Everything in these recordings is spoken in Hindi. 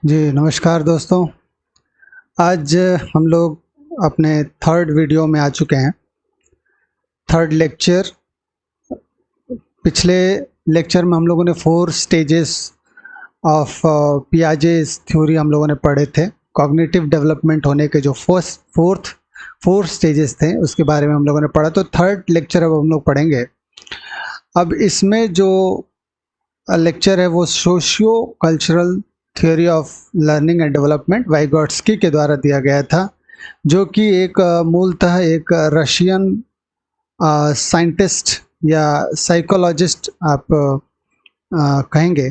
जी नमस्कार दोस्तों। आज हम लोग अपने थर्ड वीडियो में आ चुके हैं। Third lecture. पिछले लेक्चर में हम लोगों ने 4 स्टेजेस ऑफ पियाजेस थ्योरी हम लोगों ने पढ़े थे। कॉग्निटिव डेवलपमेंट होने के जो फोर स्टेजेस थे उसके बारे में हम लोगों ने पढ़ा। तो थर्ड लेक्चर अब हम लोग पढ़ेंगे। अब इसमें जो लेक्चर है वो socio cultural theory of learning and development Vygotsky के द्वारा दिया गया था, जो कि एक मूलतः एक रशियन साइंटिस्ट या साइकोलॉजिस्ट आप कहेंगे,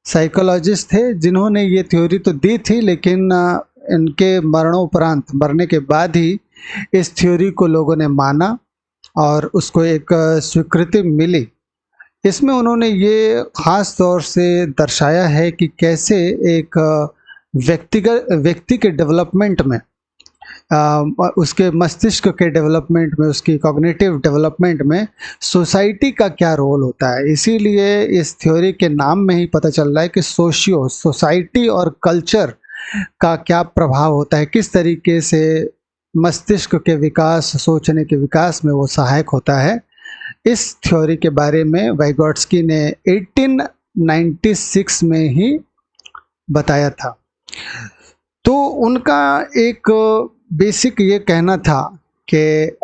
साइकोलॉजिस्ट थे जिन्होंने ये थ्योरी तो दी थी, लेकिन इनके मरणोपरांत, मरने के बाद ही इस थ्योरी को लोगों ने माना और उसको एक स्वीकृति मिली। इसमें उन्होंने ये ख़ास तौर से दर्शाया है कि कैसे एक व्यक्ति के डेवलपमेंट में, उसके मस्तिष्क के डेवलपमेंट में, उसकी कॉग्निटिव डेवलपमेंट में सोसाइटी का क्या रोल होता है। इसीलिए इस थ्योरी के नाम में ही पता चल रहा है कि सोसाइटी और कल्चर का क्या प्रभाव होता है, किस तरीके से मस्तिष्क के विकास, सोचने के विकास में वो सहायक होता है। इस थ्योरी के बारे में वाइगोट्स्की ने 1896 में ही बताया था। तो उनका एक बेसिक ये कहना था कि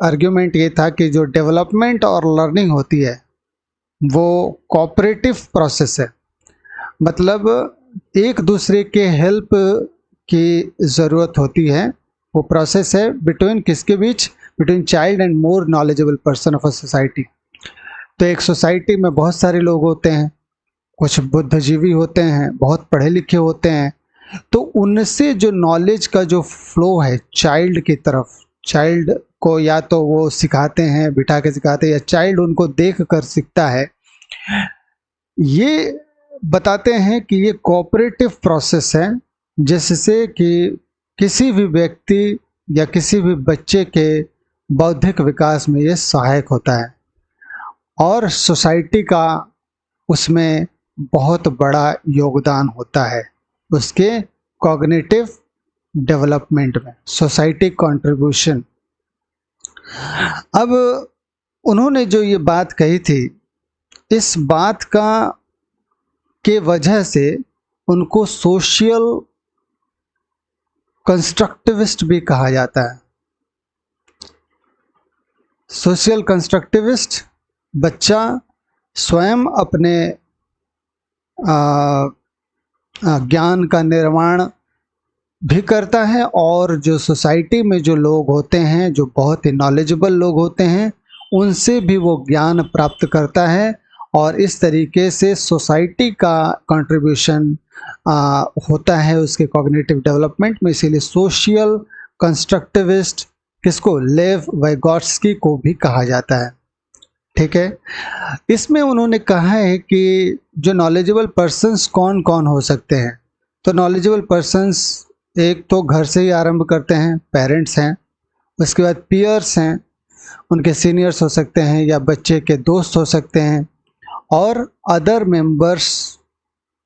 आर्ग्यूमेंट ये था कि जो डेवलपमेंट और लर्निंग होती है वो कोऑपरेटिव प्रोसेस है। मतलब एक दूसरे के हेल्प की ज़रूरत होती है। वो प्रोसेस है बिटवीन किसके बीच? Between child and more knowledgeable person of a society. तो एक सोसाइटी में बहुत सारे लोग होते हैं, कुछ बुद्धिजीवी होते हैं, बहुत पढ़े लिखे होते हैं, तो उनसे जो नॉलेज का जो फ्लो है चाइल्ड की तरफ, चाइल्ड को या तो वो सिखाते हैं, बिठा के सिखाते हैं, या चाइल्ड उनको देख कर सीखता है। ये बताते हैं कि ये कोऑपरेटिव प्रोसेस है, जिससे कि किसी भी व्यक्ति या किसी भी बच्चे के बौद्धिक विकास में ये सहायक होता है और सोसाइटी का उसमें बहुत बड़ा योगदान होता है, उसके कॉग्निटिव डेवलपमेंट में सोसाइटी कंट्रीब्यूशन। अब उन्होंने जो ये बात कही थी, इस बात का के वजह से उनको सोशल कंस्ट्रक्टिविस्ट भी कहा जाता है। सोशल कंस्ट्रक्टिविस्ट, बच्चा स्वयं अपने ज्ञान का निर्माण भी करता है और जो सोसाइटी में जो लोग होते हैं, जो बहुत ही नॉलेजेबल लोग होते हैं, उनसे भी वो ज्ञान प्राप्त करता है और इस तरीके से सोसाइटी का कंट्रीब्यूशन होता है उसके कॉग्निटिव डेवलपमेंट में। इसीलिए सोशल कंस्ट्रक्टिविस्ट किसको? लेव वाइगोट्स्की को भी कहा जाता है। ठीक है। इसमें उन्होंने कहा है कि जो नॉलेजेबल पर्सन्स कौन कौन हो सकते हैं। तो नॉलेजेबल पर्सन्स एक तो घर से ही आरंभ करते हैं, पेरेंट्स हैं, उसके बाद पीयर्स हैं, उनके सीनियर्स हो सकते हैं या बच्चे के दोस्त हो सकते हैं, और अदर मेंबर्स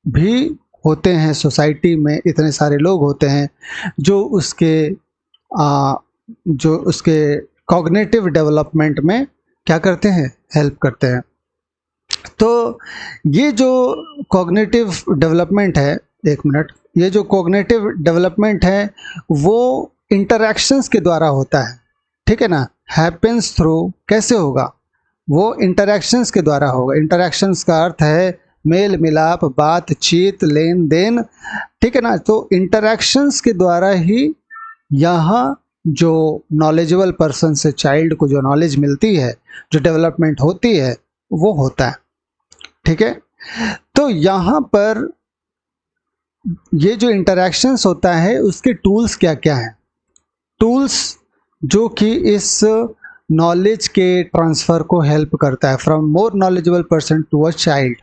भी होते हैं। सोसाइटी में इतने सारे लोग होते हैं जो उसके कॉग्निटिव डेवलपमेंट में क्या करते हैं? हेल्प करते हैं। तो ये जो कॉग्निटिव डेवलपमेंट है, एक मिनट, ये जो कॉग्निटिव डेवलपमेंट है वो इंटरैक्शंस के द्वारा होता है। ठीक है ना? हैपेंस थ्रू, कैसे होगा? वो इंटरैक्शंस के द्वारा होगा। इंटरैक्शंस का अर्थ है मेल मिलाप, बातचीत, लेन देन। ठीक है ना? तो इंटरैक्शंस के द्वारा ही यहाँ जो नॉलेजेबल पर्सन से चाइल्ड को जो नॉलेज मिलती है, जो डेवलपमेंट होती है, वो होता है। ठीक है। तो यहाँ पर ये जो इंटरैक्शंस होता है उसके टूल्स क्या क्या हैं? टूल्स जो कि इस नॉलेज के ट्रांसफ़र को हेल्प करता है, from more knowledgeable person to a child.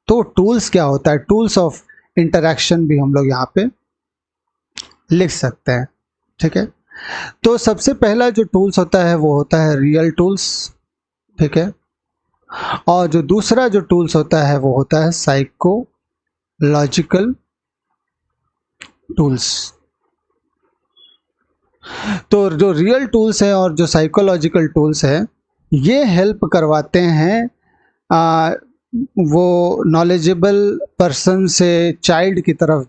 तो टूल्स क्या होता है? टूल्स ऑफ इंटरैक्शन भी हम लोग यहाँ पे लिख सकते हैं। ठीक है। तो सबसे पहला जो टूल्स होता है वो होता है रियल टूल्स। ठीक है। और जो दूसरा जो टूल्स होता है वो होता है साइकोलॉजिकल टूल्स। तो जो रियल टूल्स है और जो साइकोलॉजिकल टूल्स है, ये हेल्प करवाते हैं वो नॉलेजेबल पर्सन से चाइल्ड की तरफ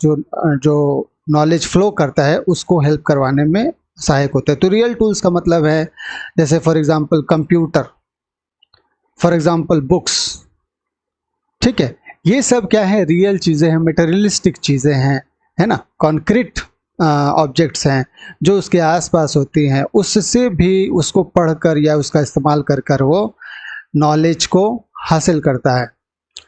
जो नॉलेज फ्लो करता है उसको हेल्प करवाने में सहायक होते हैं। तो रियल टूल्स का मतलब है जैसे for example computer, for example books, ठीक है। ये सब क्या है, रियल चीज़ें हैं, मटेरियलिस्टिक चीज़ें हैं, है ना, कॉन्क्रीट ऑब्जेक्ट्स हैं जो उसके आसपास होती हैं, उससे भी उसको पढ़कर या उसका इस्तेमाल कर कर वो नॉलेज को हासिल करता है,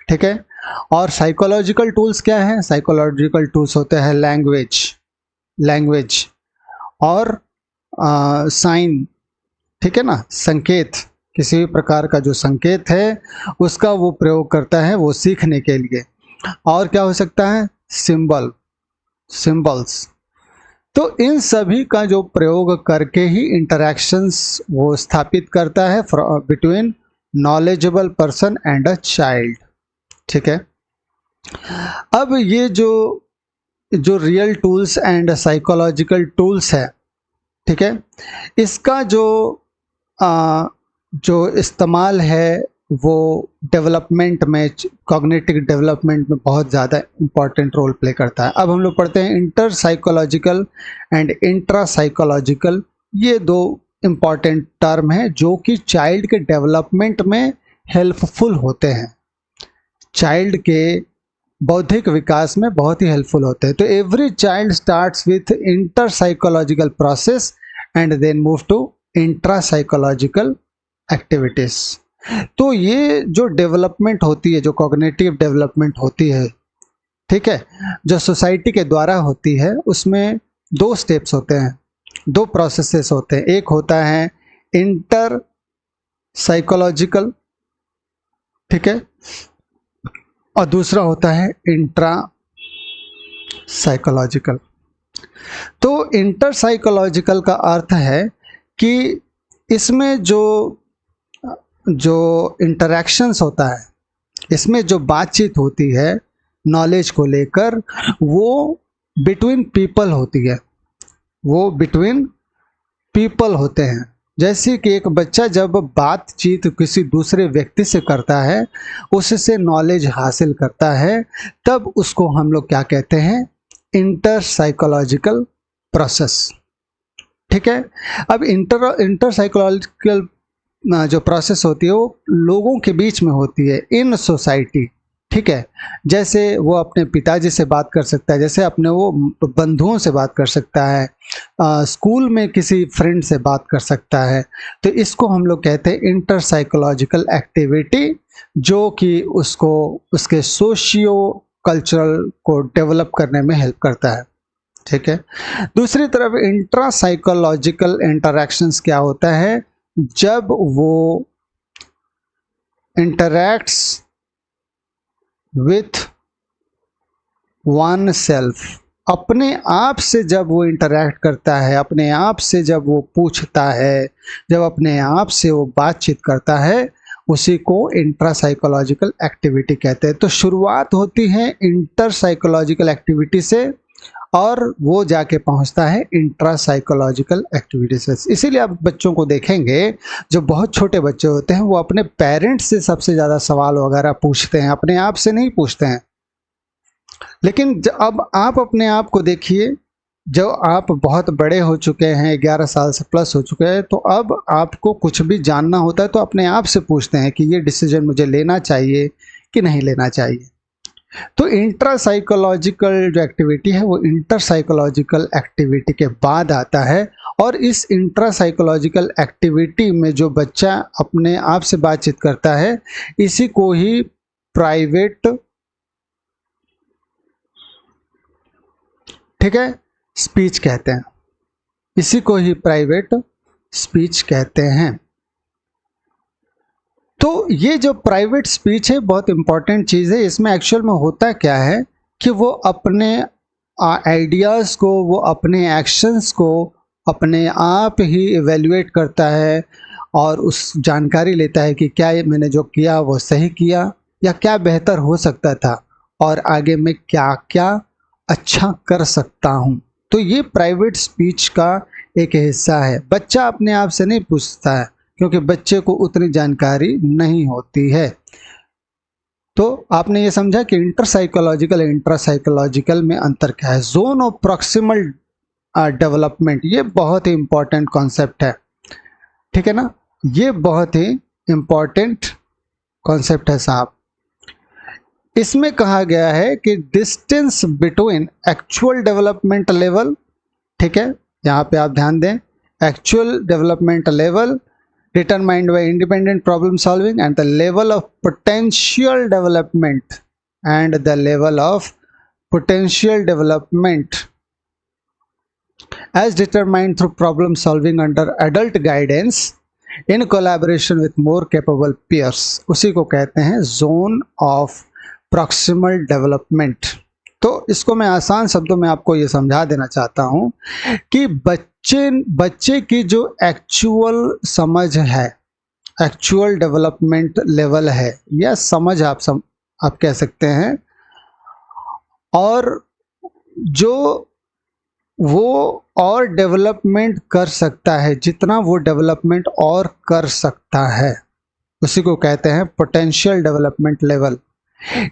ठीक है। और साइकोलॉजिकल टूल्स क्या है, साइकोलॉजिकल टूल्स होते हैं लैंग्वेज और साइन, ठीक है ना, संकेत, किसी भी प्रकार का जो संकेत है उसका वो प्रयोग करता है वो सीखने के लिए। और क्या हो सकता है, सिंबल्स। तो इन सभी का जो प्रयोग करके ही इंटरैक्शंस वो स्थापित करता है between knowledgeable person and a child, ठीक है। अब ये जो real tools and psychological tools है, ठीक है, इसका जो इस्तेमाल है वो डेवलपमेंट में, कॉग्निटिव डेवलपमेंट में बहुत ज़्यादा इम्पॉर्टेंट रोल प्ले करता है। अब हम लोग पढ़ते हैं inter psychological and intra psychological, ये दो इम्पॉर्टेंट टर्म है जो कि चाइल्ड के डेवलपमेंट में हेल्पफुल होते हैं, चाइल्ड के बौद्धिक विकास में बहुत ही हेल्पफुल होते हैं। तो every child starts with inter psychological process and then move to intra psychological activities. तो ये जो डेवलपमेंट होती है, जो कॉग्निटिव डेवलपमेंट होती है, ठीक है, जो सोसाइटी के द्वारा होती है, उसमें दो स्टेप्स होते हैं, दो प्रोसेसेस होते हैं। एक होता है इंटर साइकोलॉजिकल, ठीक है, और दूसरा होता है इंट्रा साइकोलॉजिकल। तो इंटर साइकोलॉजिकल का अर्थ है कि इसमें जो इंटरैक्शंस होता है, इसमें जो बातचीत होती है नॉलेज को लेकर, वो बिटवीन पीपल होती है, वो बिटवीन पीपल होते हैं। जैसे कि एक बच्चा जब बातचीत किसी दूसरे व्यक्ति से करता है, उससे नॉलेज हासिल करता है, तब उसको हम लोग क्या कहते हैं, इंटर साइकोलॉजिकल प्रोसेस, ठीक है। अब इंटर साइकोलॉजिकल जो प्रोसेस होती है वो लोगों के बीच में होती है, इन सोसाइटी, ठीक है। जैसे वो अपने पिताजी से बात कर सकता है, जैसे अपने वो बंधुओं से बात कर सकता है, स्कूल में किसी फ्रेंड से बात कर सकता है। तो इसको हम लोग कहते हैं इंटर साइकोलॉजिकल एक्टिविटी, जो कि उसको उसके सोशियो कल्चरल को डेवलप करने में हेल्प करता है, ठीक है। दूसरी तरफ इंट्रा साइकोलॉजिकल इंटरैक्शंस क्या होता है, जब वो इंटरैक्ट्स विथ वन सेल्फ, अपने आप से जब वो इंटरैक्ट करता है, अपने आप से जब वो पूछता है, जब अपने आप से वो बातचीत करता है, उसी को इंट्रा साइकोलॉजिकल एक्टिविटी कहते हैं। तो शुरुआत होती है इंटर साइकोलॉजिकल एक्टिविटी से और वो जाके पहुंचता है इंट्रा साइकोलॉजिकल एक्टिविटी से। इसीलिए आप बच्चों को देखेंगे, जो बहुत छोटे बच्चे होते हैं वो अपने पेरेंट्स से सबसे ज़्यादा सवाल वगैरह पूछते हैं, अपने आप से नहीं पूछते हैं। लेकिन अब आप अपने आप को देखिए, जो आप बहुत बड़े हो चुके हैं, 11 साल से प्लस हो चुके हैं, तो अब आपको कुछ भी जानना होता है तो अपने आप से पूछते हैं कि ये डिसीजन मुझे लेना चाहिए कि नहीं लेना चाहिए। तो इंट्रा साइकोलॉजिकल जो एक्टिविटी है वो इंटर साइकोलॉजिकल एक्टिविटी के बाद आता है। और इस इंट्रा साइकोलॉजिकल एक्टिविटी में जो बच्चा अपने आप से बातचीत करता है, इसी को ही प्राइवेट, ठीक है, स्पीच कहते हैं, इसी को ही प्राइवेट स्पीच कहते हैं। तो ये जो प्राइवेट स्पीच है बहुत इंपॉर्टेंट चीज़ है। इसमें एक्चुअल में होता क्या है कि वो अपने आइडियाज़ को, वो अपने एक्शंस को अपने आप ही इवेल्युएट करता है और उस जानकारी लेता है कि क्या मैंने जो किया वो सही किया या क्या बेहतर हो सकता था और आगे मैं क्या क्या अच्छा कर सकता हूँ। तो ये प्राइवेट स्पीच का एक हिस्सा है। बच्चा अपने आप से नहीं पूछता है क्योंकि बच्चे को उतनी जानकारी नहीं होती है। तो आपने ये समझा कि इंटरसाइकोलॉजिकल इंट्रासाइकोलॉजिकल में अंतर क्या है। जोन ऑफ प्रॉक्सिमल डेवलपमेंट, ये बहुत ही इंपॉर्टेंट कॉन्सेप्ट है, ठीक है ना, ये बहुत ही इंपॉर्टेंट कॉन्सेप्ट है साहब। इसमें कहा गया है कि distance between actual development level, ठीक है, यहाँ पे आप ध्यान दें, actual development level determined by independent problem solving and the level of potential development and the level of potential development as determined through problem solving under adult guidance in collaboration with more capable peers, उसी को कहते हैं zone of proximal development। तो इसको मैं आसान शब्दों में आपको ये समझा देना चाहता हूँ कि बच्चे की जो एक्चुअल समझ है, एक्चुअल डेवलपमेंट लेवल है या समझ आप कह सकते हैं, और जो वो और डेवलपमेंट कर सकता है, जितना वो डेवलपमेंट और कर सकता है, उसी को कहते हैं पोटेंशियल डेवलपमेंट लेवल।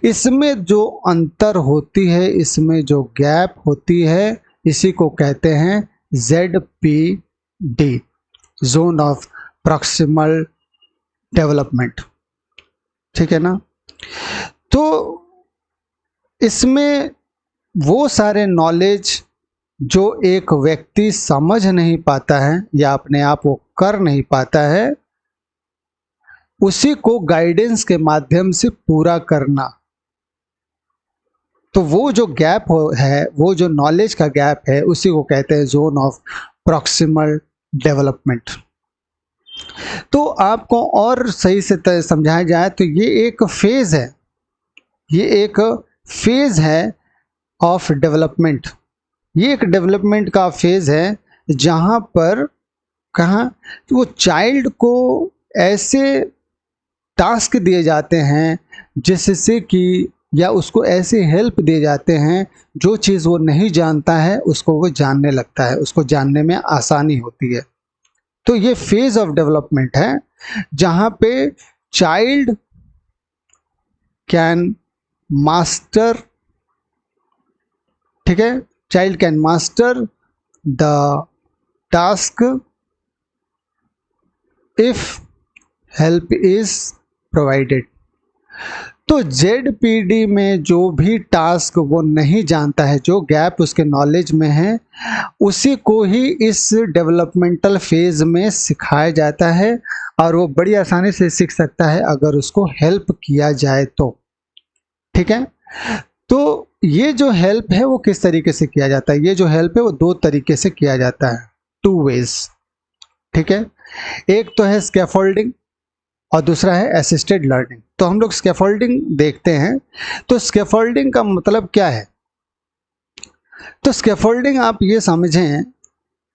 इसमें जो अंतर होती है, इसमें जो गैप होती है, इसी को कहते हैं ZPD, zone of proximal development, ठीक है ना। तो इसमें वो सारे नॉलेज जो एक व्यक्ति समझ नहीं पाता है या अपने आप वो कर नहीं पाता है, उसी को गाइडेंस के माध्यम से पूरा करना। तो वो जो गैप है, वो जो नॉलेज का गैप है, उसी को कहते हैं जोन ऑफ प्रॉक्सिमल डेवलपमेंट। तो आपको और सही से समझाया जाए तो ये एक फेज है, ये एक फेज है ऑफ डेवलपमेंट। ये एक डेवलपमेंट का फेज है जहाँ पर वो चाइल्ड को ऐसे टास्क दिए जाते हैं जिससे कि, या उसको ऐसे हेल्प दिए जाते हैं, जो चीज़ वो नहीं जानता है उसको वो जानने लगता है, उसको जानने में आसानी होती है। तो ये फेज ऑफ डेवलपमेंट है जहाँ पे चाइल्ड कैन मास्टर, ठीक है, child can master the task if help is provided. तो ZPD में जो भी टास्क वो नहीं जानता है, जो गैप उसके नॉलेज में है, उसी को ही इस डेवलपमेंटल फेज में सिखाया जाता है और वो बड़ी आसानी से सीख सकता है अगर उसको हेल्प किया जाए तो, ठीक है। तो ये जो हेल्प है वो किस तरीके से किया जाता है? ये जो हेल्प है वो दो तरीके से किया जाता है, 2 वेज, ठीक है। एक तो है स्कैफोल्डिंग और दूसरा है असिस्टेड लर्निंग। तो हम लोग स्कैफोल्डिंग देखते हैं। तो स्कैफोल्डिंग का मतलब क्या है? तो स्कैफोल्डिंग आप ये समझें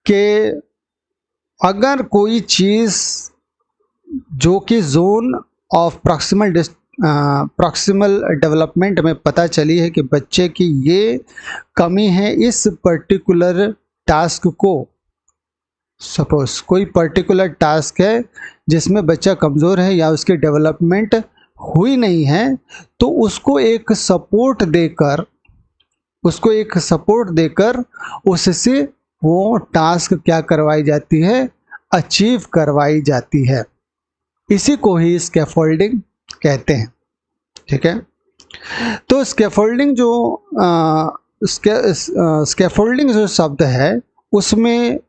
कि अगर कोई चीज़ जो कि जोन ऑफ प्रॉक्सिमल डेवलपमेंट में पता चली है कि बच्चे की ये कमी है इस पर्टिकुलर टास्क को, सपोज कोई पर्टिकुलर टास्क है जिसमें बच्चा कमज़ोर है या उसकी डेवलपमेंट हुई नहीं है, तो उसको एक सपोर्ट देकर उससे वो टास्क क्या करवाई जाती है, अचीव करवाई जाती है। इसी को ही स्कैफोल्डिंग कहते हैं, ठीक है। तो स्कैफोल्डिंग जो शब्द है उसमें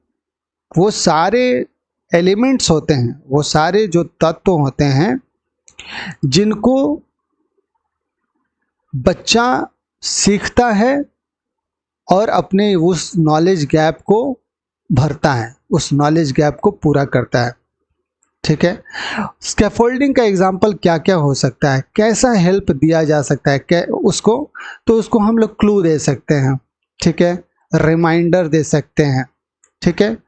वो सारे एलिमेंट्स होते हैं, वो सारे जो तत्व होते हैं जिनको बच्चा सीखता है और अपने उस नॉलेज गैप को भरता है, उस नॉलेज गैप को पूरा करता है, ठीक है। स्कैफोल्डिंग का एग्जाम्पल क्या क्या हो सकता है, कैसा हेल्प दिया जा सकता है उसको? तो उसको हम लोग क्लू दे सकते हैं, ठीक है, रिमाइंडर दे सकते हैं, ठीक है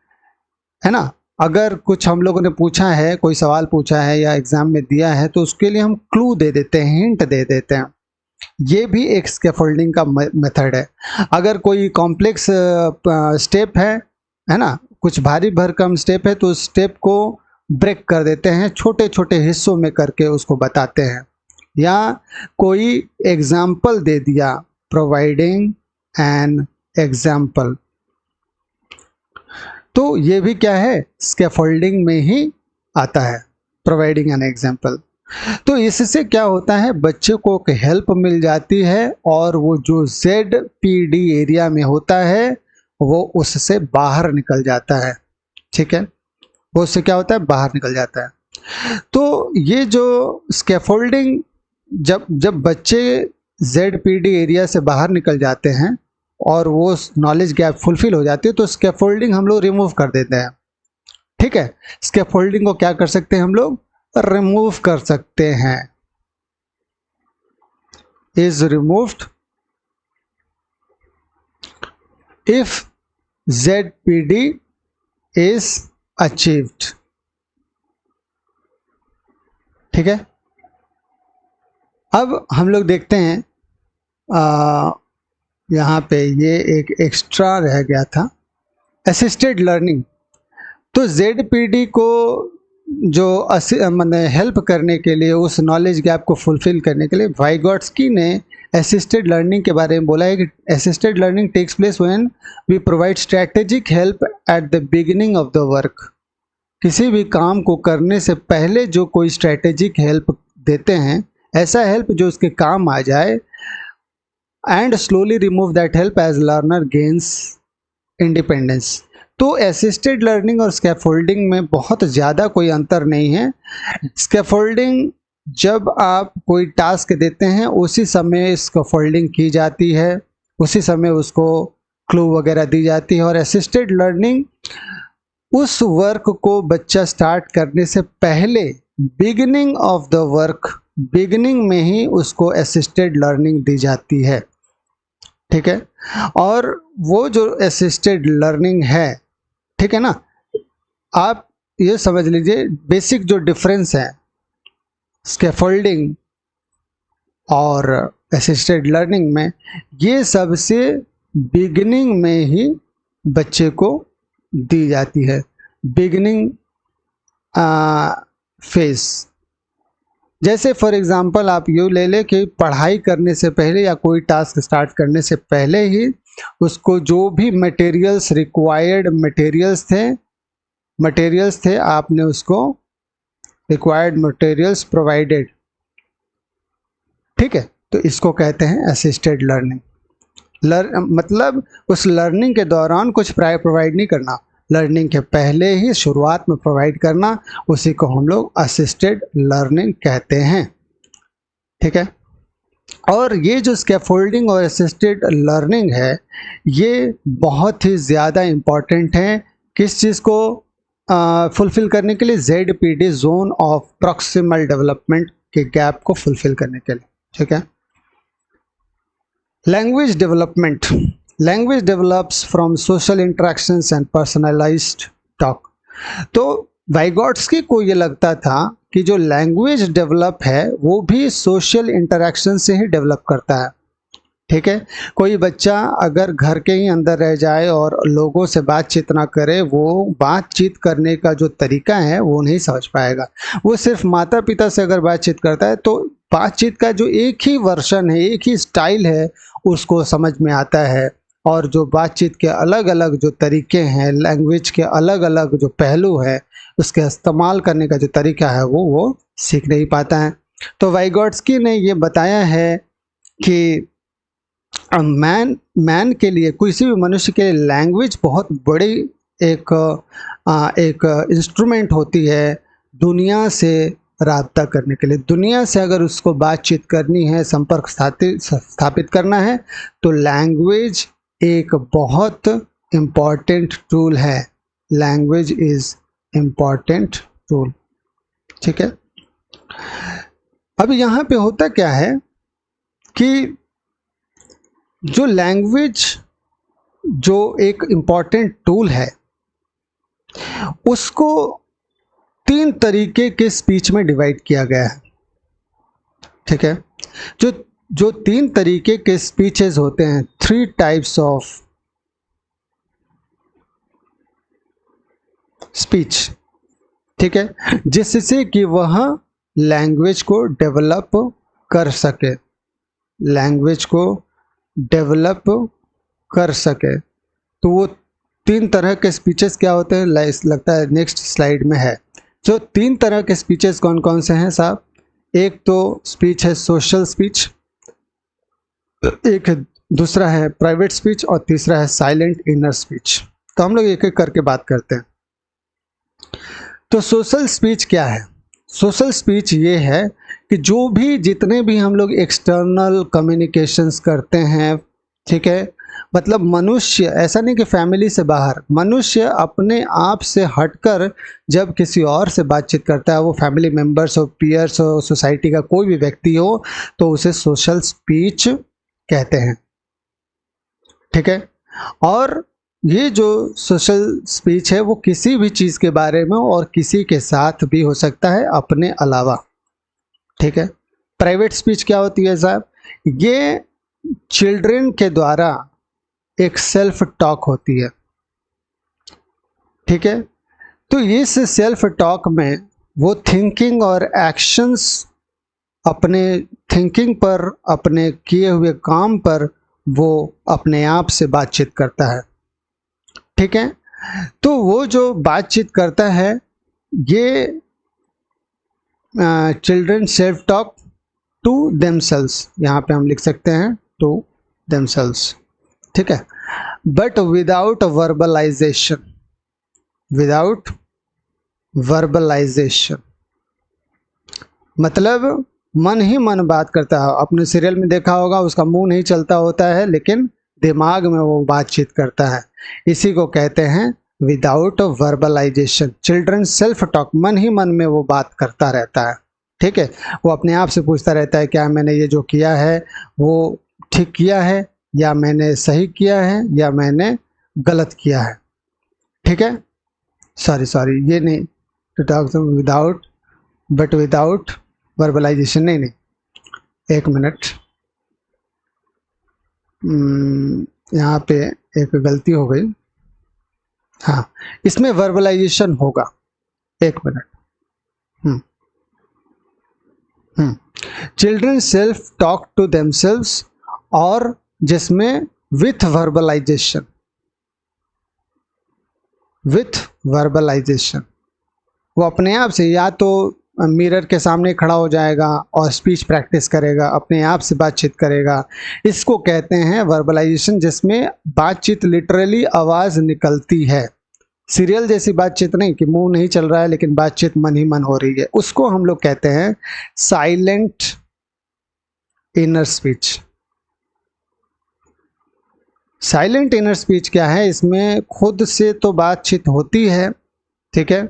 ना। अगर कुछ हम लोगों ने पूछा है, कोई सवाल पूछा है या एग्जाम में दिया है, तो उसके लिए हम क्लू दे देते हैं, हिंट दे देते हैं, ये भी एक स्कैफोल्डिंग का मेथड है। अगर कोई कॉम्प्लेक्स स्टेप है ना, कुछ भारी भरकम स्टेप है, तो उस स्टेप को ब्रेक कर देते हैं, छोटे छोटे हिस्सों में करके उसको बताते हैं, या कोई एग्जाम्पल दे दिया, प्रोवाइडिंग एन एग्जाम्पल, तो ये भी क्या है, स्कैफोल्डिंग में ही आता है, प्रोवाइडिंग एन एग्जाम्पल। तो इससे क्या होता है, बच्चे को हेल्प मिल जाती है और वो जो ZPD एरिया में होता है वो उससे बाहर निकल जाता है। ठीक है, वो उससे क्या होता है, बाहर निकल जाता है। तो ये जो स्कैफोल्डिंग, जब जब बच्चे ZPD एरिया से बाहर निकल जाते हैं और वो नॉलेज गैप फुलफिल हो जाती है, तो स्कैफोल्डिंग हम लोग रिमूव कर देते हैं। ठीक है, स्कैफोल्डिंग को क्या कर सकते हैं हम लोग, रिमूव कर सकते हैं, is removed if ZPD is achieved. ठीक है, अब हम लोग देखते हैं यहाँ पे ये एक एक्स्ट्रा रह गया था, असिस्टेड लर्निंग। तो ZPD को जो मैंने हेल्प करने के लिए, उस नॉलेज गैप को फुलफिल करने के लिए, वाइगोट्स्की ने असिस्टेड लर्निंग के बारे में बोला है कि assisted learning takes place when we provide strategic help at the beginning of the work. किसी भी काम को करने से पहले जो कोई स्ट्रैटेजिक हेल्प देते हैं, ऐसा हेल्प जो उसके काम आ जाए, and slowly remove that help as learner gains independence. तो असिस्टेड लर्निंग और स्कैफोल्डिंग में बहुत ज़्यादा कोई अंतर नहीं है। स्कैफोल्डिंग जब आप कोई टास्क देते हैं उसी समय स्कैफोल्डिंग की जाती है, उसी समय उसको क्लू वगैरह दी जाती है, और असिस्टेड लर्निंग उस वर्क को बच्चा स्टार्ट करने से पहले, beginning of the work, beginning में ही उसको असिस्टेड लर्निंग दी जाती है। ठीक है, और वो जो असिस्टेड लर्निंग है, ठीक है ना, आप ये समझ लीजिए बेसिक जो डिफरेंस है स्कैफोल्डिंग और असिस्टेड लर्निंग में, ये सबसे बिगिनिंग में ही बच्चे को दी जाती है, बिगिनिंग फेज। जैसे फॉर एग्जांपल आप यूँ ले लें कि पढ़ाई करने से पहले या कोई टास्क स्टार्ट करने से पहले ही उसको जो भी मटेरियल्स रिक्वायर्ड मटेरियल्स थे, आपने उसको रिक्वायर्ड मटेरियल्स प्रोवाइडेड। ठीक है, तो इसको कहते हैं असिस्टेड लर्निंग। मतलब उस लर्निंग के दौरान कुछ प्रोवाइड नहीं करना, लर्निंग के पहले ही शुरुआत में प्रोवाइड करना, उसी को हम लोग असिस्टेड लर्निंग कहते हैं। ठीक है, और ये जो स्कैफोल्डिंग और असिस्टेड लर्निंग है, ये बहुत ही ज़्यादा इम्पॉर्टेंट है। किस चीज़ को फुलफिल करने के लिए, ZPD zone of proximal development के गैप को फुलफिल करने के लिए। ठीक है, language development, language develops from social interactions and personalised talk. तो वाइगोट्स्की को ये लगता था कि जो लैंग्वेज डेवलप है वो भी सोशल इंटरेक्शन से ही डेवलप करता है। ठीक है, कोई बच्चा अगर घर के ही अंदर रह जाए और लोगों से बातचीत ना करे, वो बातचीत करने का जो तरीका है वो नहीं समझ पाएगा। वो सिर्फ माता पिता से अगर बातचीत करता है तो बातचीत का जो एक ही वर्जन है, एक ही स्टाइल है, उसको समझ में आता है, और जो बातचीत के अलग अलग जो तरीके हैं, लैंग्वेज के अलग अलग जो पहलू है, उसके इस्तेमाल करने का जो तरीका है वो सीख नहीं पाता है। तो वाइगोट्स्की ने ये बताया है कि मैन के लिए, किसी भी मनुष्य के लिए लैंग्वेज बहुत बड़ी एक इंस्ट्रूमेंट होती है दुनिया से राब्ता करने के लिए। दुनिया से अगर उसको बातचीत करनी है, संपर्क स्थापित करना है, तो लैंग्वेज एक बहुत इम्पॉर्टेंट टूल है। Language is important tool. ठीक है, अब यहाँ पे होता क्या है कि जो लैंग्वेज जो एक इम्पॉर्टेंट टूल है, उसको 3 तरीके के स्पीच में डिवाइड किया गया है। ठीक है, जो जो 3 तरीके के स्पीचेस होते हैं, 3 टाइप्स ऑफ स्पीच, ठीक है, जिससे कि वह लैंग्वेज को डेवलप कर सके, लैंग्वेज को डेवलप कर सके। तो वो 3 तरह के स्पीचेस क्या होते हैं, लगता है नेक्स्ट स्लाइड में है। जो 3 तरह के स्पीचेस कौन कौन से हैं साहब? एक तो स्पीच है सोशल स्पीच, एक दूसरा है प्राइवेट स्पीच और तीसरा है साइलेंट इनर स्पीच। तो हम लोग एक एक करके बात करते हैं। तो सोशल स्पीच क्या है? सोशल स्पीच ये है कि जो भी जितने भी हम लोग एक्सटर्नल कम्युनिकेशंस करते हैं, ठीक है, मतलब मनुष्य, ऐसा नहीं कि फैमिली से बाहर, मनुष्य अपने आप से हटकर जब किसी और से बातचीत करता है, वो फैमिली मेंबर्स हो, पीयर्स हो, सोसाइटी का कोई भी व्यक्ति हो, तो उसे सोशल स्पीच कहते हैं, ठीक है। और ये जो सोशल स्पीच है वो किसी भी चीज़ के बारे में और किसी के साथ भी हो सकता है अपने अलावा, ठीक है। प्राइवेट स्पीच क्या होती है साहब? ये चिल्ड्रन के द्वारा एक सेल्फ टॉक होती है, ठीक है। तो इस सेल्फ टॉक में वो थिंकिंग और एक्शंस, अपने थिंकिंग पर, अपने किए हुए काम पर वो अपने आप से बातचीत करता है, ठीक है। तो वो जो बातचीत करता है, ये children self talk to themselves, यहाँ पे हम लिख सकते हैं टू देमसेल्व्स, ठीक है। बट विदाउट वर्बलाइजेशन, विदाउट वर्बलाइजेशन मतलब मन ही मन बात करता है। आपने सीरियल में देखा होगा, उसका मुंह नहीं चलता होता है लेकिन दिमाग में वो बातचीत करता है। इसी को कहते हैं विदाउट वर्बलाइजेशन। चिल्ड्रन सेल्फ टॉक, मन ही मन में वो बात करता रहता है, ठीक है। वो अपने आप से पूछता रहता है क्या मैंने ये जो किया है वो ठीक किया है, या मैंने सही किया है, या मैंने गलत किया है, ठीक है। सॉरी ये नहीं, to talk without, but without verbalization, नहीं, एक मिनट, यहाँ पे एक गलती हो गई। हाँ, इसमें वर्बलाइजेशन होगा, एक मिनट। Children self talk to themselves, और जिसमें विथ वर्बलाइजेशन, विथ वर्बलाइजेशन वो अपने आप से या तो मिरर के सामने खड़ा हो जाएगा और स्पीच प्रैक्टिस करेगा, अपने आप से बातचीत करेगा। इसको कहते हैं वर्बलाइजेशन, जिसमें बातचीत लिटरली आवाज़ निकलती है। सीरियल जैसी बातचीत नहीं कि मुंह नहीं चल रहा है लेकिन बातचीत मन ही मन हो रही है, उसको हम लोग कहते हैं silent inner speech. Silent inner speech क्या है? इसमें खुद से तो बातचीत होती है, ठीक है,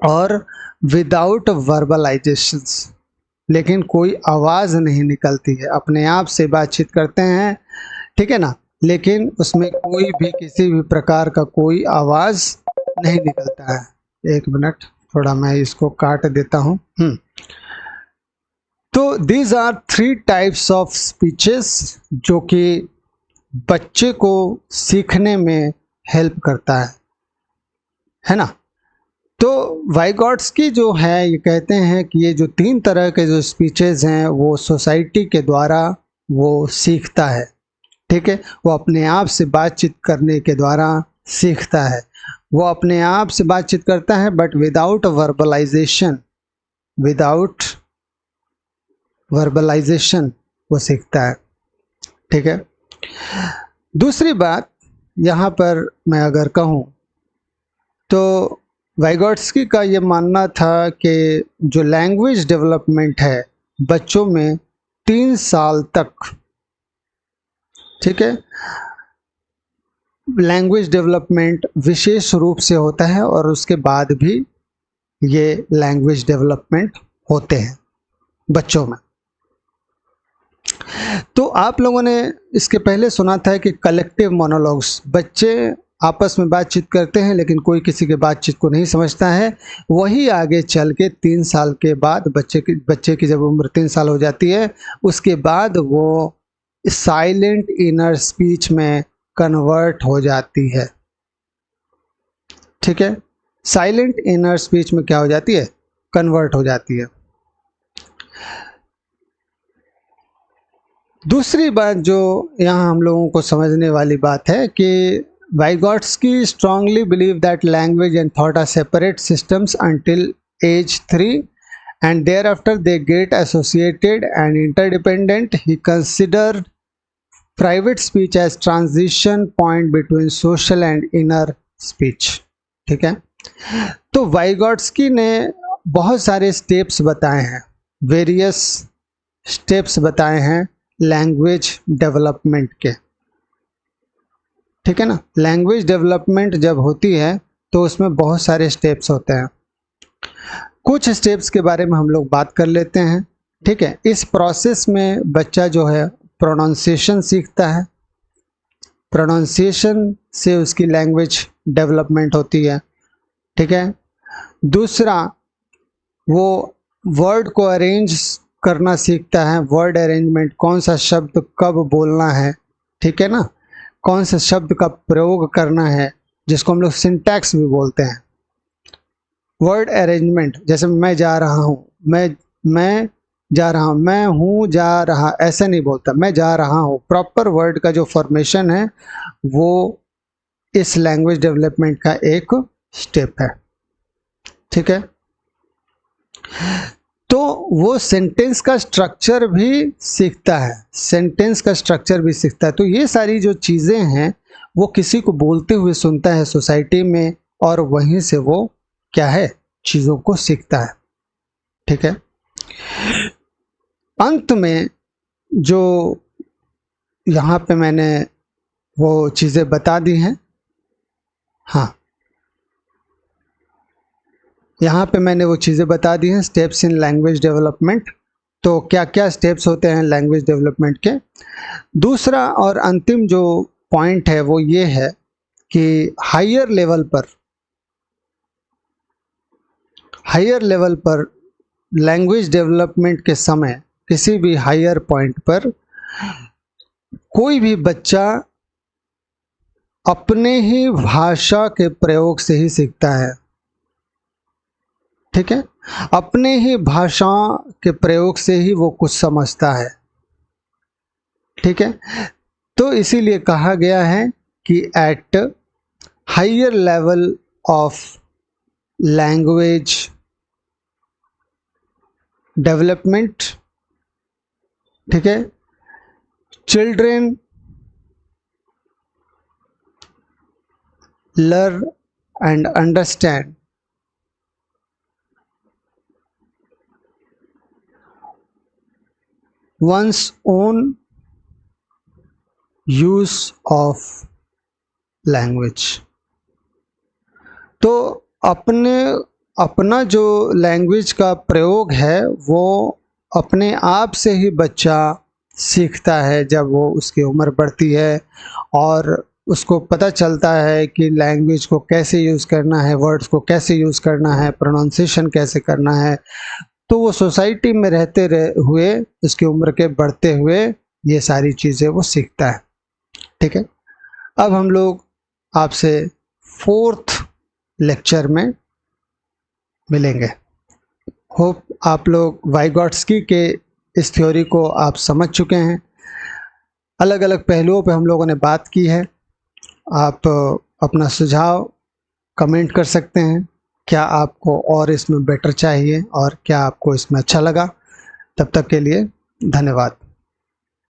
और विदाउट वर्बलाइजेशंस, लेकिन कोई आवाज़ नहीं निकलती है, अपने आप से बातचीत करते हैं, ठीक है ना, लेकिन उसमें कोई भी किसी भी प्रकार का कोई आवाज़ नहीं निकलता है। एक मिनट, थोड़ा मैं इसको काट देता हूँ। तो these are 3 types of speeches जो कि बच्चे को सीखने में हेल्प करता है ना। तो वाइगॉट्स्की जो है ये कहते हैं कि ये जो 3 तरह के जो स्पीचेस हैं वो सोसाइटी के द्वारा वो सीखता है, ठीक है। वो अपने आप से बातचीत करने के द्वारा सीखता है, वो अपने आप से बातचीत करता है बट विदाउट वर्बलाइजेशन, विदाउट वर्बलाइजेशन वो सीखता है, ठीक है। दूसरी बात यहाँ पर मैं अगर कहूँ तो वाइगॉट्स्की का ये मानना था कि जो लैंग्वेज डेवलपमेंट है बच्चों में 3 साल तक, ठीक है, लैंग्वेज डेवलपमेंट विशेष रूप से होता है और उसके बाद भी ये लैंग्वेज डेवलपमेंट होते हैं बच्चों में। तो आप लोगों ने इसके पहले सुना था कि कलेक्टिव मोनोलॉग्स, बच्चे आपस में बातचीत करते हैं लेकिन कोई किसी के बातचीत को नहीं समझता है, वही आगे चल के 3 साल के बाद बच्चे की जब उम्र 3 साल हो जाती है, उसके बाद वो साइलेंट इनर स्पीच में कन्वर्ट हो जाती है। ठीक है, साइलेंट इनर स्पीच में क्या हो जाती है? कन्वर्ट हो जाती है। दूसरी बात जो यहाँ हम लोगों को समझने वाली बात है कि Vygotsky strongly believe that language and thought are separate systems until age 3 and thereafter they get associated and interdependent. He considered private speech as transition point between social and inner speech. ठीक है, तो Vygotsky ने बहुत सारे स्टेप्स बताए हैं, वेरियस स्टेप्स बताए हैं लैंग्वेज डेवलपमेंट के। ठीक है ना, लैंग्वेज डेवलपमेंट जब होती है तो उसमें बहुत सारे स्टेप्स होते हैं। कुछ स्टेप्स के बारे में हम लोग बात कर लेते हैं। ठीक है, इस प्रोसेस में बच्चा जो है प्रोनाउंसिएशन सीखता है, प्रोनाउंसिएशन से उसकी लैंग्वेज डेवलपमेंट होती है। ठीक है, दूसरा वो वर्ड को अरेंज करना सीखता है, वर्ड अरेंजमेंट, कौन सा शब्द कब बोलना है, ठीक है ना, कौन से शब्द का प्रयोग करना है, जिसको हम लोग सिंटैक्स भी बोलते हैं। वर्ड अरेंजमेंट, जैसे मैं जा रहा हूँ, मैं जा रहा हूँ, मैं हूँ जा रहा, ऐसे नहीं बोलता, मैं जा रहा हूँ। प्रॉपर वर्ड का जो फॉर्मेशन है वो इस लैंग्वेज डेवलपमेंट का एक स्टेप है। ठीक है, तो वो सेंटेंस का स्ट्रक्चर भी सीखता है, सेंटेंस का स्ट्रक्चर भी सीखता है। तो ये सारी जो चीज़ें हैं वो किसी को बोलते हुए सुनता है सोसाइटी में, और वहीं से वो क्या है, चीज़ों को सीखता है। ठीक है, अंत में जो यहाँ पे मैंने वो चीज़ें बता दी हैं, हाँ, यहाँ पे मैंने वो चीज़ें बता दी हैं, स्टेप्स इन लैंग्वेज डेवलपमेंट। तो क्या क्या स्टेप्स होते हैं लैंग्वेज डेवलपमेंट के। दूसरा और अंतिम जो पॉइंट है वो ये है कि हायर लेवल पर लैंग्वेज डेवलपमेंट के समय, किसी भी हायर पॉइंट पर कोई भी बच्चा अपने ही भाषा के प्रयोग से ही सीखता है। ठीक है, अपने ही भाषा के प्रयोग से ही वो कुछ समझता है। ठीक है, तो इसीलिए कहा गया है कि at higher level of language development, ठीक है, children learn and understand one's own use of language। तो अपना जो लैंग्वेज का प्रयोग है वो अपने आप से ही बच्चा सीखता है जब वो उसकी उम्र बढ़ती है, और उसको पता चलता है कि लैंग्वेज को कैसे यूज़ करना है, वर्ड्स को कैसे यूज़ करना है, प्रोनाउंसिएशन कैसे करना है। तो वो सोसाइटी में रहते हुए, उसकी उम्र के बढ़ते हुए ये सारी चीज़ें वो सीखता है। ठीक है, अब हम लोग आपसे 4th लेक्चर में मिलेंगे। होप आप लोग वाइगॉट्स्की के इस थ्योरी को आप समझ चुके हैं। अलग अलग पहलुओं पे हम लोगों ने बात की है। आप अपना सुझाव कमेंट कर सकते हैं, क्या आपको और इसमें बेटर चाहिए और क्या आपको इसमें अच्छा लगा। तब तक के लिए धन्यवाद।